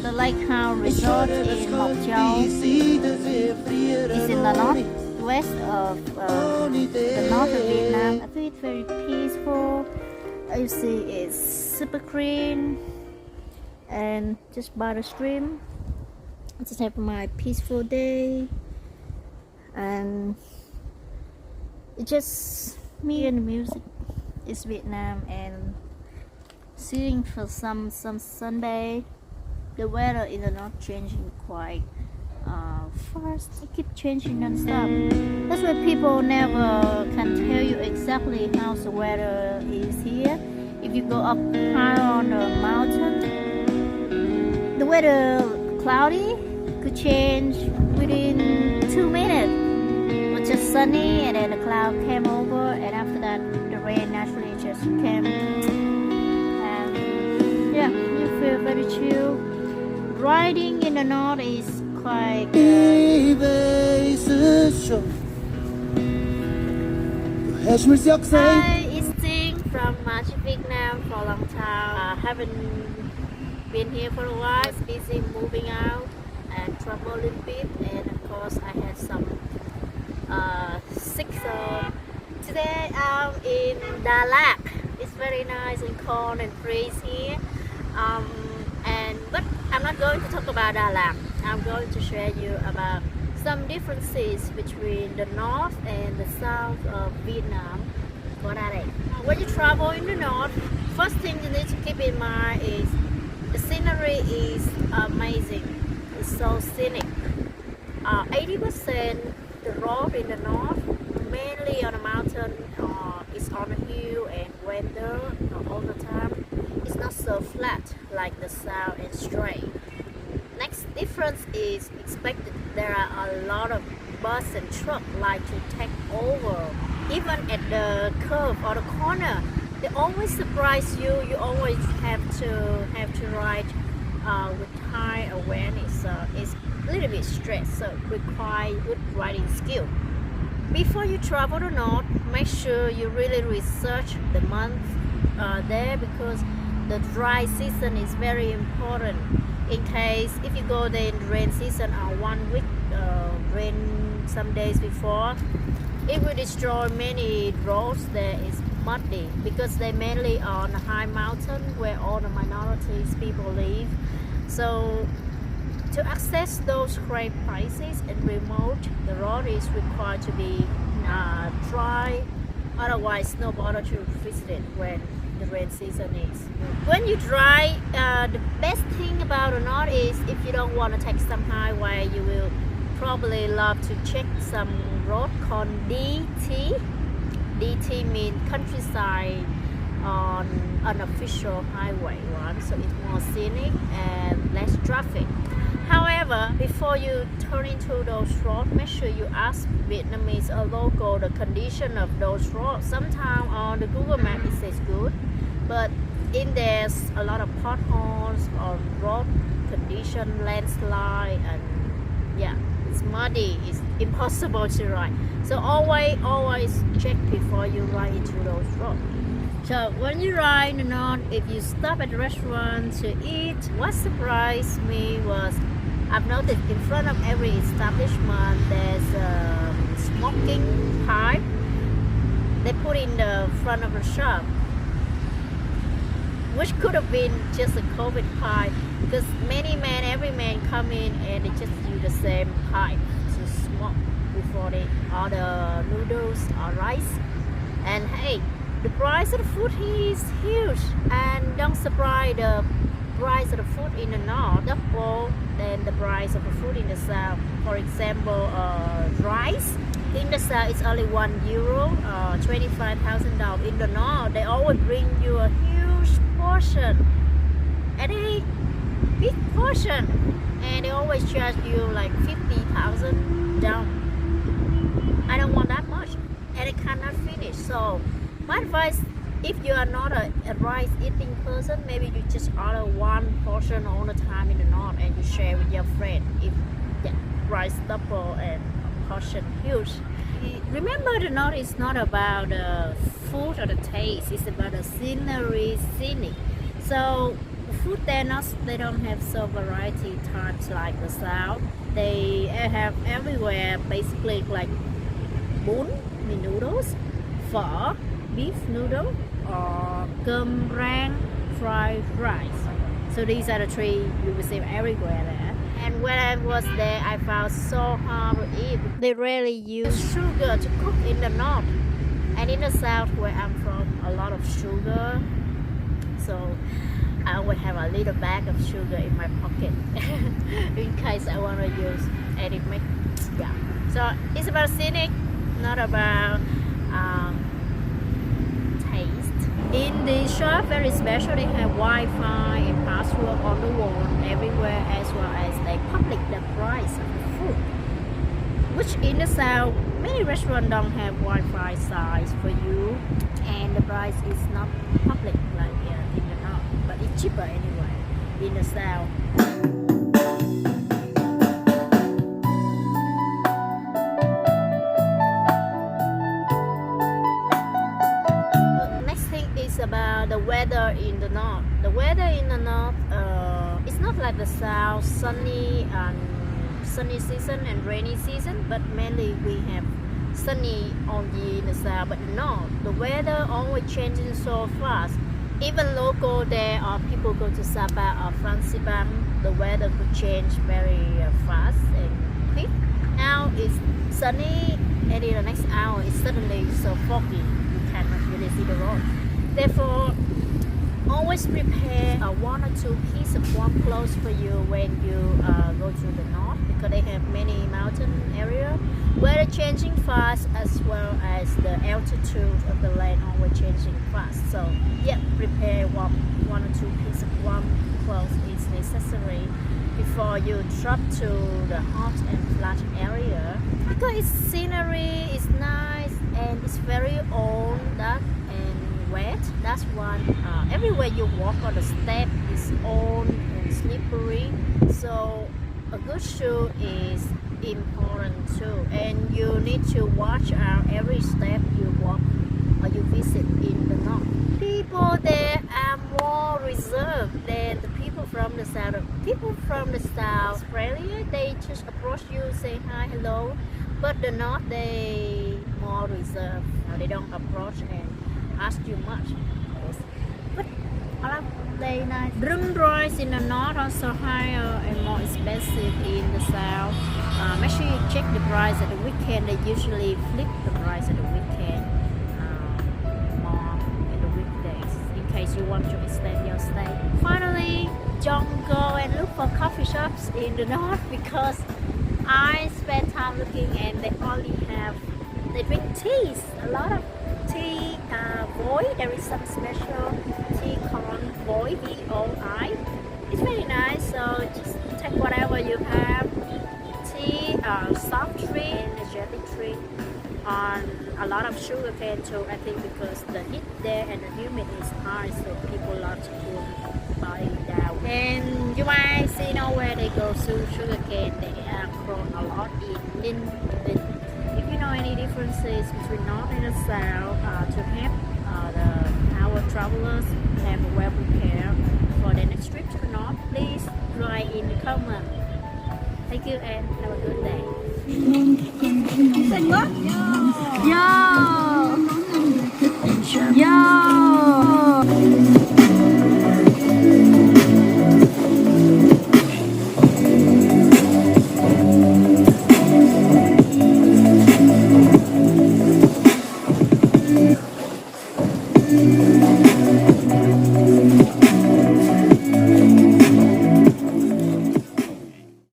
The Laykhao Resort in 𝘕𝘖𝘙𝘏 is in the northwest of the north of Vietnam. I think it's very peaceful. You see it's super clean and just by the stream. I just have my peaceful day, and it's just me and the music. It's Vietnam, and sitting for some sunbathe. The weather is not changing quite fast. It keeps changing non-stop. That's why people never can tell you exactly how the weather is here. If you go up high on the mountain, the weather cloudy could change within 2 minutes. It was just sunny, and then the cloud came over, and after that the rain naturally just came. And yeah, you feel very chill. Riding in the north is quite Hi, it's Ting from Vietnam for a long time. I haven't been here for a while. It's busy moving out and travel a little bit, and of course I had some sick. So today I'm in Đà Lạt. It's very nice and cold and freeze here. But I'm not going to talk about Đà Lạt. I'm going to share you about some differences between the north and the south of Vietnam. What are they? When you travel in the north, first thing you need to keep in mind is the scenery is amazing. It's so scenic. 80% the road in the north, mainly on a mountain, is on a hill, and weather all the time. It's not so flat like the south and straight. Next difference is expected. There are a lot of bus and truck like to take over. Even at the curve or the corner, they always surprise you. You always have to ride with high awareness. It's a little bit stressed, so require good riding skill. Before you travel to north, make sure you really research the month there, because the dry season is very important. In case if you go there in rain season or 1 week rain some days before, it will destroy many roads. There is muddy because they mainly on a high mountain where all the minorities people live. So to access those great places and remote, the road is required to be dry, otherwise no bother to visit it when the rain season is. When you drive, the best thing about the north is if you don't want to take some highway, you will probably love to check some road called DT. DT means countryside on unofficial highway one, so it's more scenic and less traffic. However, before you turn into those roads, make sure you ask Vietnamese or local the condition of those roads. Sometimes on the Google map it says good, but in there's a lot of potholes on road condition, landslide, and yeah, it's muddy. It's impossible to ride. So always check before you ride into those roads. So when you ride in the north, if you stop at the restaurant to eat, what surprised me was I've noticed in front of every establishment there's a smoking pipe. They put in the front of the shop, which could have been just a COVID pipe, because every man come in and they just use the same pipe to smoke before they order noodles or rice. And hey, the price of the food here is huge, and don't surprise, the price of the food in the north double than the price of the food in the south. For example, rice in the south is only €1, $25,000. In the north, they always bring you a huge portion, and a big portion, and they always charge you like 50,000 down. I don't want that much, and I cannot finish. So my advice, if you are not a rice eating person, maybe you just order one portion all the time in the north and you share with your friend. If the rice double and portion huge. Remember, the north is not about the food or the taste, it's about the scenery, scenic. So The food there they don't have so variety types like the South. They have everywhere basically like bún, mì noodles, phở, beef noodle, or cơm rang, fried rice. So these are the three you receive everywhere there. And when I was there, I found so hard to eat. They rarely use sugar to cook in the north. And in the south where I'm from, a lot of sugar. So I always have a little bag of sugar in my pocket in case I want to use any mix. Yeah. So it's about scenic, not about taste. In the shop, very special, they have Wi-Fi and password on the wall everywhere, as well as they publish the price of the food. Which in the south, many restaurants don't have Wi-Fi size for you, and the price is not public like here in the north, but it's cheaper anyway in the south. Next thing is about the weather in the north. The weather in the north, it's not like the south, sunny season and rainy season, but mainly we have sunny only in the south. But no, the weather always changing so fast. Even local there or people go to Sapa or Franciban, the weather could change very fast and quick. Now it's sunny, and in the next hour it's suddenly so foggy you cannot really see the road. Therefore, always prepare 1 or 2 pieces of warm clothes for you when you go to the north, because they have many mountain area where they're changing fast, as well as the altitude of the land always changing fast. So yeah, prepare 1 or 2 pieces of warm clothes is necessary before you drop to the hot and flat area, because its scenery is nice and it's very old, dark and wet. That's one. Everywhere you walk on the step is old and slippery, so a good shoe is important too, and you need to watch out every step you walk or you visit in the north. People there are more reserved than the people from the south. People from the south, Australia, they just approach you, say hi, hello, but the north, they more reserved. They don't approach and ask you much. But very nice. Room price in the north also higher and more expensive in the south. Make sure you check the price at the weekend. They usually flip the price at the weekend more in the weekdays, in case you want to extend your stay. Finally, don't go and look for coffee shops in the north, because I spent time looking and they drink teas, a lot of tea, Voi. There is some special tea called Voi, V-O-I. It's very nice, so just take whatever you have. Tea, soft drink, energetic drink, on a lot of sugar cane too, I think, because the heat there and the humidity is high, so people love to cool body down. And you might see now where they go to sugar cane, they are grown a lot in Ninh. If you know any differences between north and the south, to help our travelers have a well prepared for the next trip to the north, please write in the comment. Thank you and have a good day. Yeah.